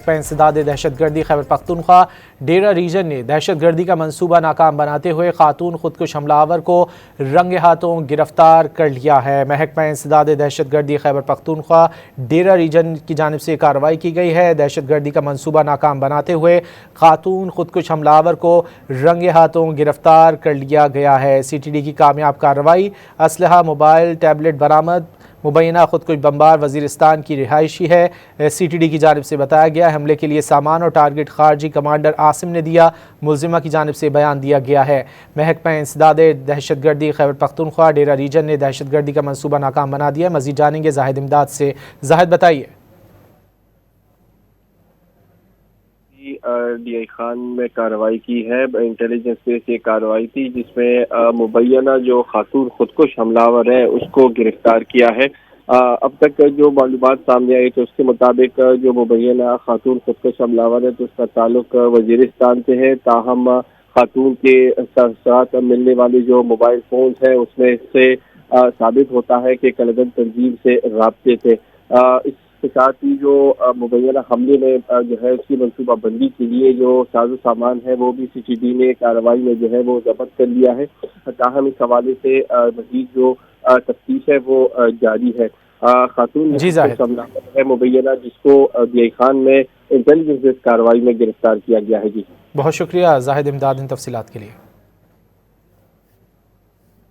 محکمہ انسداد دہشت گردی خیبر پختونخوا ڈیرہ ریجن نے دہشت گردی کا منصوبہ ناکام بناتے ہوئے خاتون خودکش حملہ آور کو رنگ ہاتھوں گرفتار کر لیا ہے۔ محکمہ انسداد دہشت گردی خیبر پختونخوا ڈیرہ ریجن کی جانب سے کارروائی کی گئی ہے۔ دہشت گردی کا منصوبہ ناکام بناتے ہوئے خاتون خودکش حملہ آور کو رنگ ہاتھوں گرفتار کر لیا گیا ہے۔ سی ٹی ڈی کی کامیاب کارروائی، اسلحہ، موبائل، ٹیبلٹ برآمد۔ مبینہ خودکش بمبار وزیرستان کی رہائشی ہے۔ سی ٹی ڈی کی جانب سے بتایا گیا حملے کے لیے سامان اور ٹارگٹ خارجی کمانڈر عاصم نے دیا، ملزمہ کی جانب سے بیان دیا گیا ہے۔ محکمہ انسداد دہشت گردی خیبر پختونخوا ڈیرہ ریجن نے دہشت گردی کا منصوبہ ناکام بنا دیا۔ مزید جانیں گے زاہد امداد سے۔ زاہد بتائیے۔ ڈی آئی خان میں کارروائی کی ہے، انٹیلیجنس بیس یہ کارروائی تھی جس میں مبینہ جو خاتون خودکش حملہ آور ہے اس کو گرفتار کیا ہے۔ اب تک جو معلومات سامنے آئی تو اس کے مطابق جو مبینہ خاتون خودکش حملہ آور ہے تو اس کا تعلق وزیرستان سے ہے، تاہم خاتون کے ساتھ ملنے والے جو موبائل فونز ہیں اس میں سے ثابت ہوتا ہے کہ کلگن تنظیم سے رابطے تھے۔ اس کے ساتھ ہی جو مبینہ حملے میں جو ہے اس کی منصوبہ بندی کے لیے جو ساز و سامان ہے وہ بھی سی ٹی ڈی نے کارروائی میں جو ہے وہ ضبط کر لیا ہے۔ تاہم اس حوالے سے مزید جو تفتیش ہے وہ جاری ہے۔ خاتون ہے مبینہ جس کو ڈی آئی خان میں انٹیلیجنس بیس کارروائی میں گرفتار کیا گیا ہے۔ جی بہت شکریہ زاہد امداد ان تفصیلات کے لیے۔